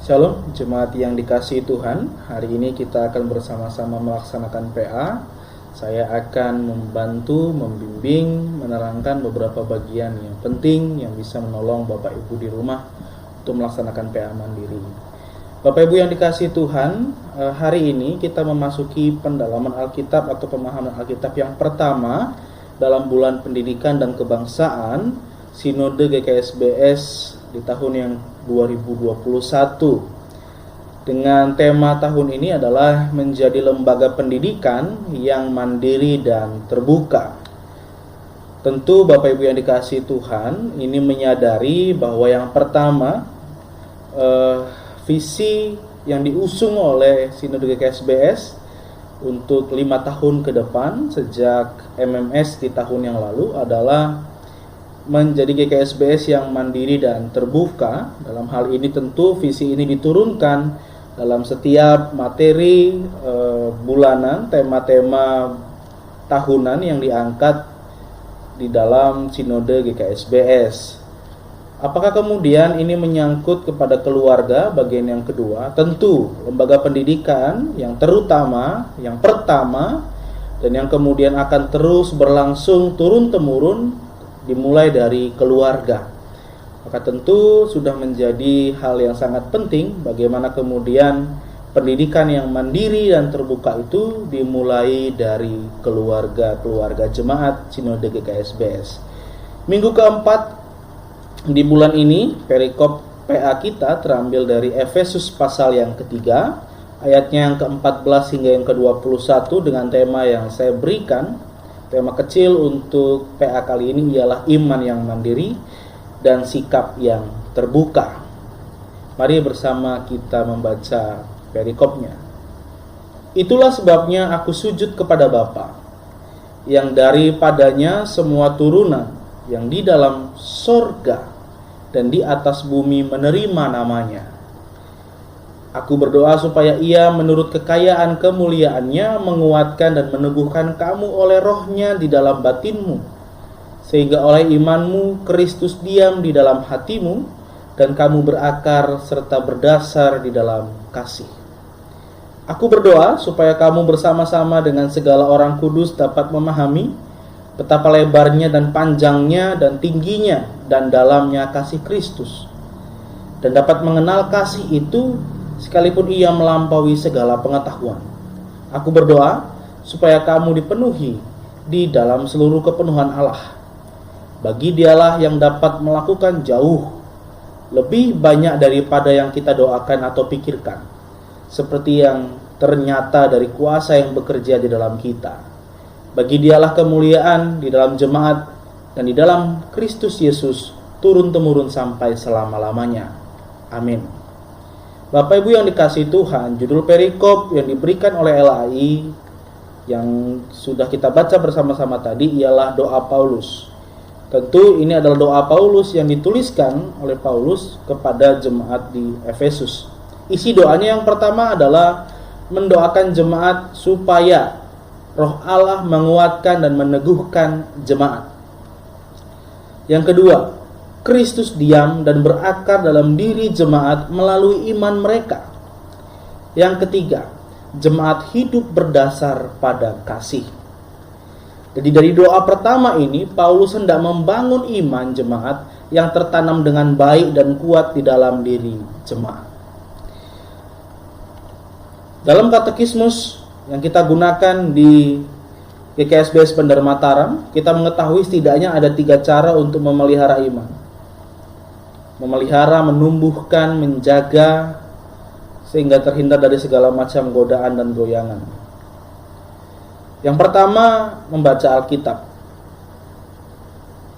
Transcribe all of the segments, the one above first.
Shalom, jemaat yang dikasihi Tuhan. Hari ini kita akan bersama-sama melaksanakan PA. Saya akan membantu, membimbing, menerangkan beberapa bagian yang penting yang bisa menolong Bapak Ibu di rumah untuk melaksanakan PA mandiri. Bapak Ibu yang dikasihi Tuhan, hari ini kita memasuki pendalaman Alkitab atau pemahaman Alkitab yang pertama dalam bulan pendidikan dan kebangsaan Sinode GKSBS di tahun yang 2021. Dengan tema tahun ini adalah menjadi lembaga pendidikan yang mandiri dan terbuka. Tentu Bapak Ibu yang dikasihi Tuhan, ini menyadari bahwa yang pertama visi yang diusung oleh Sinode GKSBS untuk 5 tahun ke depan sejak MMS di tahun yang lalu adalah menjadi GKSBS yang mandiri dan terbuka. Dalam hal ini tentu visi ini diturunkan dalam setiap materi bulanan, tema-tema tahunan yang diangkat di dalam Sinode GKSBS. Apakah kemudian ini menyangkut kepada keluarga? Bagian yang kedua, tentu lembaga pendidikan yang terutama, yang pertama, dan yang kemudian akan terus berlangsung turun-temurun dimulai dari keluarga. Maka tentu sudah menjadi hal yang sangat penting bagaimana kemudian pendidikan yang mandiri dan terbuka itu dimulai dari keluarga jemaat Sinode GKSBS. Minggu keempat di bulan ini, perikop PA kita terambil dari Efesus pasal yang ketiga, ayatnya yang ke-14 hingga yang ke-21 dengan tema yang saya berikan. Tema kecil untuk PA kali ini ialah iman yang mandiri dan sikap yang terbuka. Mari bersama kita membaca perikopnya. Itulah sebabnya aku sujud kepada Bapa, yang daripadanya semua turunan yang di dalam sorga dan di atas bumi menerima namanya. Aku berdoa supaya Ia menurut kekayaan kemuliaannya menguatkan dan meneguhkan kamu oleh rohnya di dalam batinmu, sehingga oleh imanmu Kristus diam di dalam hatimu dan kamu berakar serta berdasar di dalam kasih. Aku berdoa supaya kamu bersama-sama dengan segala orang kudus dapat memahami betapa lebarnya dan panjangnya dan tingginya dan dalamnya kasih Kristus, dan dapat mengenal kasih itu sekalipun ia melampaui segala pengetahuan. Aku berdoa supaya kamu dipenuhi di dalam seluruh kepenuhan Allah. Bagi Dialah yang dapat melakukan jauh lebih banyak daripada yang kita doakan atau pikirkan, seperti yang ternyata dari kuasa yang bekerja di dalam kita. Bagi Dialah kemuliaan di dalam jemaat dan di dalam Kristus Yesus turun-temurun sampai selama-lamanya. Amin. Bapak Ibu yang dikasihi Tuhan, judul perikop yang diberikan oleh LAI yang sudah kita baca bersama-sama tadi ialah doa Paulus. Tentu ini adalah doa Paulus yang dituliskan oleh Paulus kepada jemaat di Efesus. Isi doanya yang pertama adalah mendoakan jemaat supaya Roh Allah menguatkan dan meneguhkan jemaat. Yang kedua, Kristus diam dan berakar dalam diri jemaat melalui iman mereka. Yang ketiga, jemaat hidup berdasar pada kasih. Jadi dari doa pertama ini, Paulus hendak membangun iman jemaat yang tertanam dengan baik dan kuat di dalam diri jemaat. Dalam katekismus yang kita gunakan di GKSBS Bandar Mataram, kita mengetahui setidaknya ada 3 cara untuk memelihara iman. Memelihara, menumbuhkan, menjaga, sehingga terhindar dari segala macam godaan dan goyangan. Yang pertama, membaca Alkitab.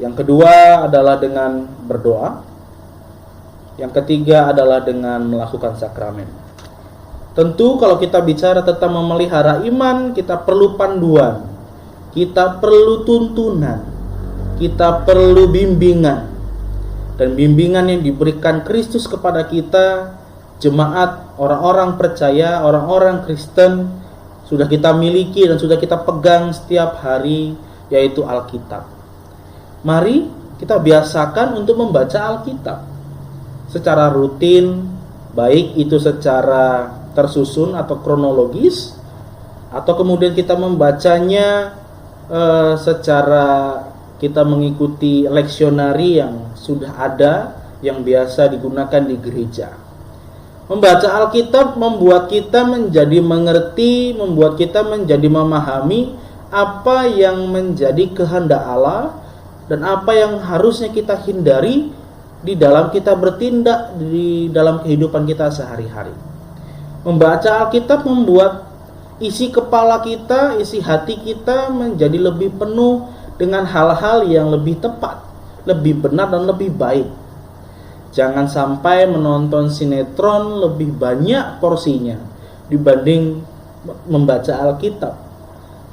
Yang kedua adalah dengan berdoa. Yang ketiga adalah dengan melakukan sakramen. Tentu kalau kita bicara tentang memelihara iman, kita perlu panduan, kita perlu tuntunan, kita perlu bimbingan. Dan bimbingan yang diberikan Kristus kepada kita, jemaat, orang-orang percaya, orang-orang Kristen, sudah kita miliki dan sudah kita pegang setiap hari, yaitu Alkitab. Mari kita biasakan untuk membaca Alkitab secara rutin, baik itu secara tersusun atau kronologis, atau kemudian kita membacanya secara kita mengikuti leksionari yang sudah ada, yang biasa digunakan di gereja. Membaca Alkitab membuat kita menjadi mengerti, membuat kita menjadi memahami apa yang menjadi kehendak Allah dan apa yang harusnya kita hindari di dalam kita bertindak di dalam kehidupan kita sehari-hari. Membaca Alkitab membuat isi kepala kita, isi hati kita menjadi lebih penuh dengan hal-hal yang lebih tepat, lebih benar dan lebih baik. Jangan sampai menonton sinetron lebih banyak porsinya dibanding membaca Alkitab.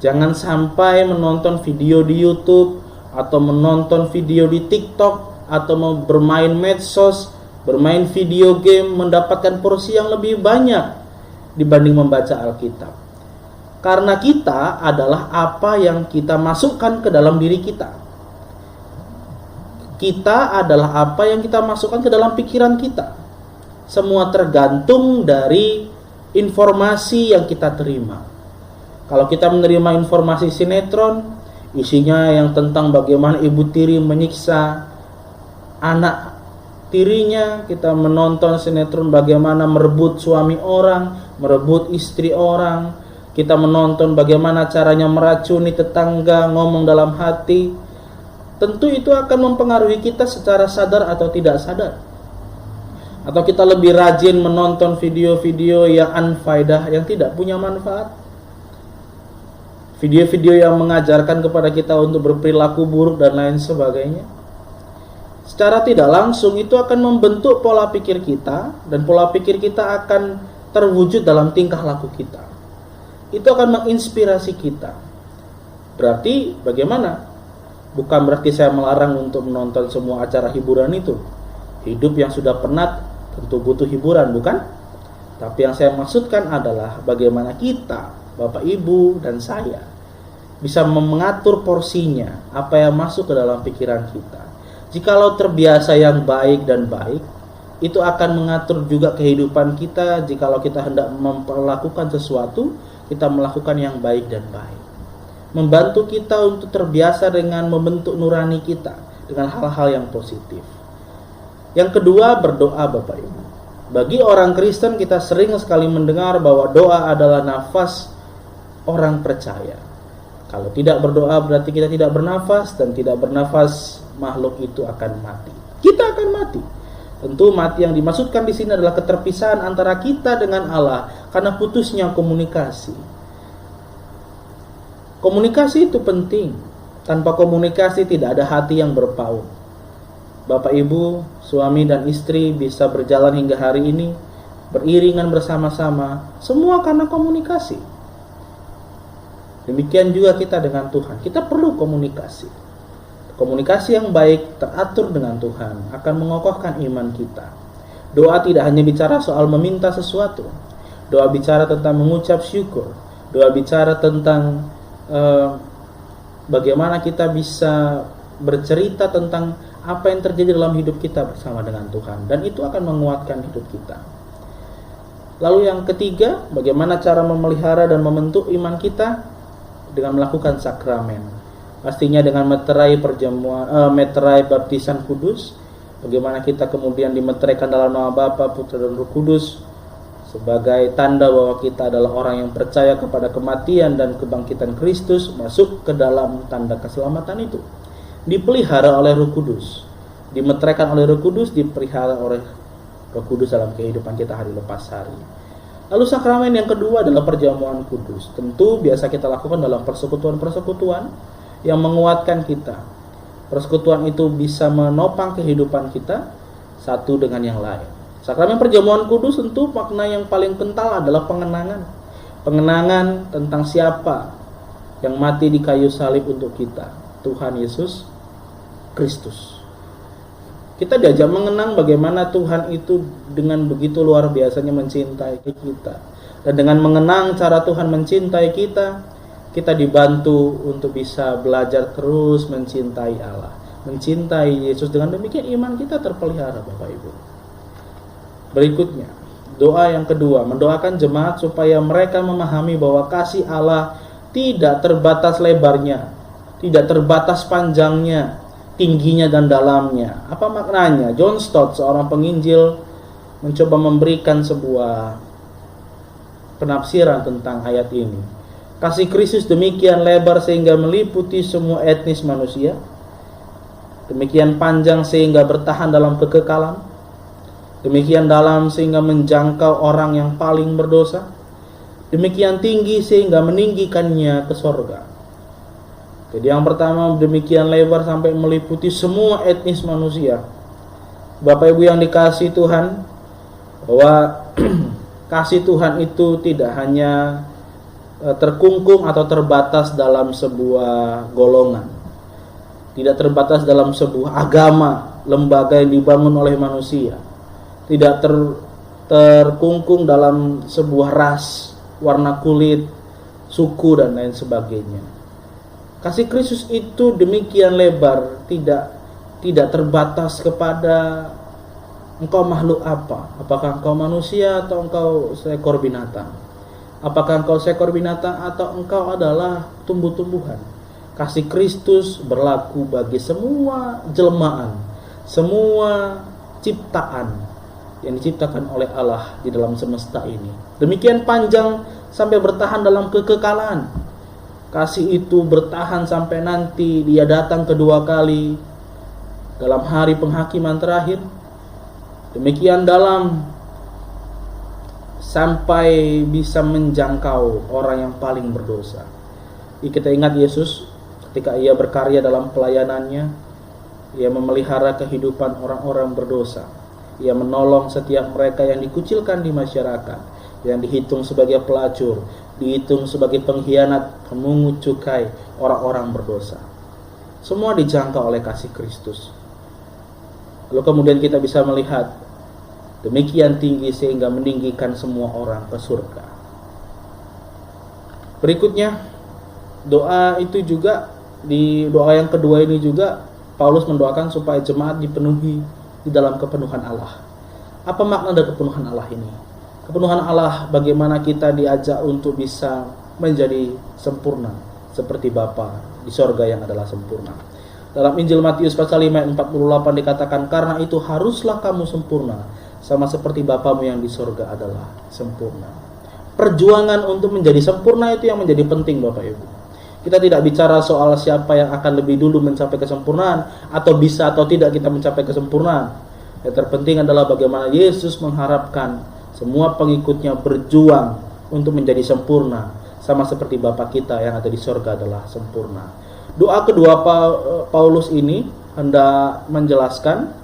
Jangan sampai menonton video di YouTube atau menonton video di TikTok atau bermain medsos, bermain video game mendapatkan porsi yang lebih banyak dibanding membaca Alkitab. Karena kita adalah apa yang kita masukkan ke dalam diri kita. Kita adalah apa yang kita masukkan ke dalam pikiran kita. Semua tergantung dari informasi yang kita terima. Kalau kita menerima informasi sinetron, isinya yang tentang bagaimana ibu tiri menyiksa anak tirinya, kita menonton sinetron bagaimana merebut suami orang, merebut istri orang, kita menonton bagaimana caranya meracuni tetangga, ngomong dalam hati, tentu itu akan mempengaruhi kita secara sadar atau tidak sadar. Atau kita lebih rajin menonton video-video yang unfaedah, yang tidak punya manfaat, video-video yang mengajarkan kepada kita untuk berperilaku buruk dan lain sebagainya. Secara tidak langsung itu akan membentuk pola pikir kita, dan pola pikir kita akan terwujud dalam tingkah laku kita. Itu akan menginspirasi kita. Berarti bagaimana? Bukan berarti saya melarang untuk menonton semua acara hiburan itu. Hidup yang sudah penat tentu butuh hiburan, bukan? Tapi yang saya maksudkan adalah bagaimana kita, Bapak Ibu dan saya, bisa mengatur porsinya, apa yang masuk ke dalam pikiran kita. Jikalau terbiasa yang baik dan baik, itu akan mengatur juga kehidupan kita. Jikalau kita hendak melakukan sesuatu, kita melakukan yang baik dan baik. Membantu kita untuk terbiasa dengan membentuk nurani kita dengan hal-hal yang positif. Yang kedua, berdoa, Bapak Ibu. Bagi orang Kristen, kita sering sekali mendengar bahwa doa adalah nafas orang percaya. Kalau tidak berdoa berarti kita tidak bernafas, dan tidak bernafas makhluk itu akan mati. Kita akan mati. Tentu mati yang dimaksudkan di sini adalah keterpisahan antara kita dengan Allah karena putusnya komunikasi. Komunikasi itu penting. Tanpa komunikasi tidak ada hati yang berpaut. Bapak Ibu, suami dan istri bisa berjalan hingga hari ini beriringan bersama-sama, semua karena komunikasi. Demikian juga kita dengan Tuhan. Kita perlu komunikasi. Komunikasi yang baik teratur dengan Tuhan akan mengokohkan iman kita. Doa tidak hanya bicara soal meminta sesuatu. Doa bicara tentang mengucap syukur. Doa bicara tentang bagaimana kita bisa bercerita tentang apa yang terjadi dalam hidup kita bersama dengan Tuhan. Dan itu akan menguatkan hidup kita. Lalu yang ketiga, bagaimana cara memelihara dan membentuk iman kita? Dengan melakukan sakramen. Pastinya dengan meterai perjamuan, meterai baptisan kudus. Bagaimana kita kemudian dimeteraikan dalam nama Bapa, Putra dan Roh Kudus sebagai tanda bahwa kita adalah orang yang percaya kepada kematian dan kebangkitan Kristus, masuk ke dalam tanda keselamatan itu. Dipelihara oleh Roh Kudus, dimeteraikan oleh Roh Kudus, dipelihara oleh Roh Kudus dalam kehidupan kita hari lepas hari. Lalu sakramen yang kedua adalah perjamuan kudus. Tentu biasa kita lakukan dalam persekutuan-persekutuan yang menguatkan kita. Persekutuan itu bisa menopang kehidupan kita satu dengan yang lain. Sakramen perjamuan kudus tentu makna yang paling kental adalah pengenangan. Pengenangan tentang siapa yang mati di kayu salib untuk kita, Tuhan Yesus Kristus. Kita diajak mengenang bagaimana Tuhan itu dengan begitu luar biasanya mencintai kita. Dan dengan mengenang cara Tuhan mencintai kita, kita dibantu untuk bisa belajar terus mencintai Allah, mencintai Yesus. Dengan demikian iman kita terpelihara, Bapak Ibu. Berikutnya, Doa yang kedua, mendoakan jemaat supaya mereka memahami bahwa kasih Allah tidak terbatas lebarnya, tidak terbatas panjangnya, tingginya dan dalamnya. Apa maknanya? John Stott, seorang penginjil, mencoba memberikan sebuah penafsiran tentang ayat ini. Kasih Kristus demikian lebar sehingga meliputi semua etnis manusia, demikian panjang sehingga bertahan dalam kekekalan, demikian dalam sehingga menjangkau orang yang paling berdosa, demikian tinggi sehingga meninggikannya ke sorga. Jadi yang pertama, demikian lebar sampai meliputi semua etnis manusia. Bapak Ibu yang dikasihi Tuhan, bahwa kasih Tuhan itu tidak hanya terkungkung atau terbatas dalam sebuah golongan, tidak terbatas dalam sebuah agama, lembaga yang dibangun oleh manusia, tidak terkungkung dalam sebuah ras, warna kulit, suku dan lain sebagainya. Kasih Kristus itu demikian lebar, tidak terbatas kepada engkau makhluk apa, apakah engkau manusia atau engkau seekor binatang, apakah engkau seekor binatang atau engkau adalah tumbuh-tumbuhan. Kasih Kristus berlaku bagi semua jelmaan, semua ciptaan yang diciptakan oleh Allah di dalam semesta ini. Demikian panjang sampai bertahan dalam kekekalan. Kasih itu bertahan sampai nanti Dia datang kedua kali dalam hari penghakiman terakhir. Demikian dalam sampai bisa menjangkau orang yang paling berdosa. Kita ingat Yesus ketika Ia berkarya dalam pelayanannya, Ia memelihara kehidupan orang-orang berdosa. Ia menolong setiap mereka yang dikucilkan di masyarakat, yang dihitung sebagai pelacur, dihitung sebagai pengkhianat, pemungut cukai, orang-orang berdosa. Semua dijangkau oleh kasih Kristus. Lalu kemudian kita bisa melihat demikian tinggi sehingga meninggikan semua orang ke surga. Berikutnya, doa itu juga, di doa yang kedua ini juga Paulus mendoakan supaya jemaat dipenuhi di dalam kepenuhan Allah. Apa makna dari kepenuhan Allah ini? Kepenuhan Allah, bagaimana kita diajak untuk bisa menjadi sempurna seperti Bapa di sorga yang adalah sempurna. Dalam Injil Matius pasal 5 ayat 48 dikatakan, karena itu haruslah kamu sempurna sama seperti Bapamu yang di sorga adalah sempurna. Perjuangan untuk menjadi sempurna itu yang menjadi penting, Bapak Ibu. Kita tidak bicara soal siapa yang akan lebih dulu mencapai kesempurnaan, atau bisa atau tidak kita mencapai kesempurnaan. Yang terpenting adalah bagaimana Yesus mengharapkan semua pengikutnya berjuang untuk menjadi sempurna, sama seperti Bapa kita yang ada di sorga adalah sempurna. Doa kedua Paulus ini hendak menjelaskan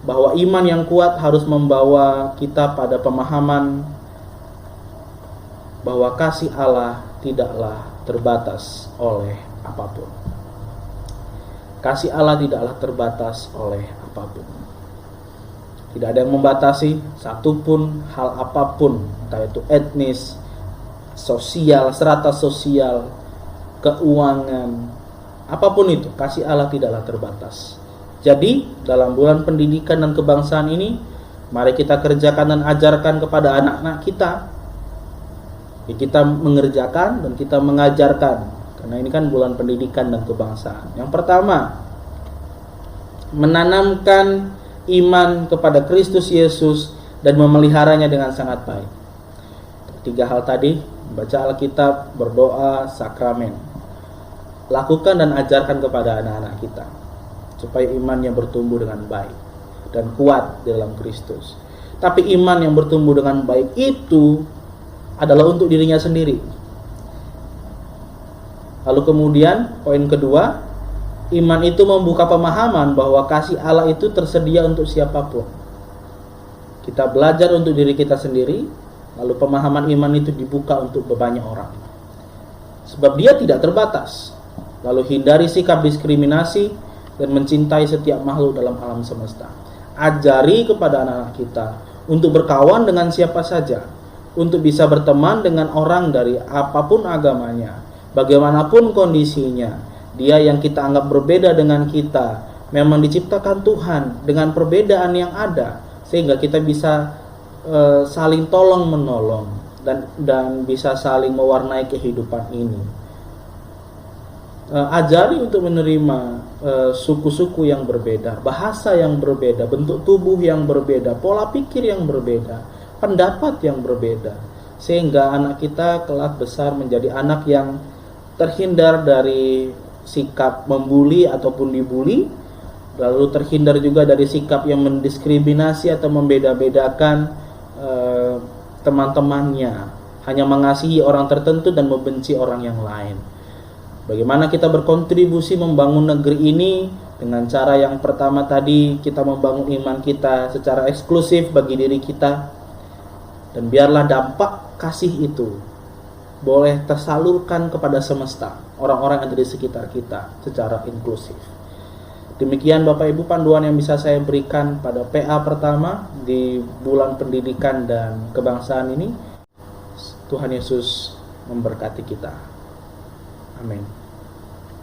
bahwa iman yang kuat harus membawa kita pada pemahaman bahwa kasih Allah tidaklah terbatas oleh apapun. Kasih Allah tidaklah terbatas oleh apapun. Tidak ada yang membatasi satupun hal apapun, entah itu etnis, sosial, strata sosial, keuangan, apapun itu, kasih Allah tidaklah terbatas. Jadi, dalam bulan pendidikan dan kebangsaan ini, mari kita kerjakan dan ajarkan kepada anak-anak kita. Kita mengerjakan dan kita mengajarkan, karena ini kan bulan pendidikan dan kebangsaan. Yang pertama, menanamkan iman kepada Kristus Yesus dan memeliharanya dengan sangat baik. 3 hal tadi, baca Alkitab, berdoa, sakramen. Lakukan dan ajarkan kepada anak-anak kita, supaya imannya bertumbuh dengan baik dan kuat dalam Kristus. Tapi iman yang bertumbuh dengan baik itu adalah untuk dirinya sendiri. Lalu kemudian poin kedua, iman itu membuka pemahaman bahwa kasih Allah itu tersedia untuk siapapun. Kita belajar untuk diri kita sendiri, lalu pemahaman iman itu dibuka untuk banyak orang. Sebab dia tidak terbatas. Lalu hindari sikap diskriminasi dan mencintai setiap makhluk dalam alam semesta. Ajari kepada anak-anak kita untuk berkawan dengan siapa saja, untuk bisa berteman dengan orang dari apapun agamanya, bagaimanapun kondisinya. Dia yang kita anggap berbeda dengan kita memang diciptakan Tuhan dengan perbedaan yang ada, sehingga kita bisa saling tolong menolong dan bisa saling mewarnai kehidupan ini. Ajari untuk menerima suku-suku yang berbeda, bahasa yang berbeda, bentuk tubuh yang berbeda, pola pikir yang berbeda, pendapat yang berbeda, sehingga anak kita kelak besar menjadi anak yang terhindar dari sikap membuli ataupun dibuli, lalu terhindar juga dari sikap yang mendiskriminasi atau membeda-bedakan teman-temannya, hanya mengasihi orang tertentu dan membenci orang yang lain. Bagaimana kita berkontribusi membangun negeri ini dengan cara yang pertama tadi, kita membangun iman kita secara eksklusif bagi diri kita, dan biarlah dampak kasih itu boleh tersalurkan kepada semesta, orang-orang yang ada di sekitar kita secara inklusif. Demikian Bapak Ibu panduan yang bisa saya berikan pada PA pertama di bulan pendidikan dan kebangsaan ini. Tuhan Yesus memberkati kita. Amin.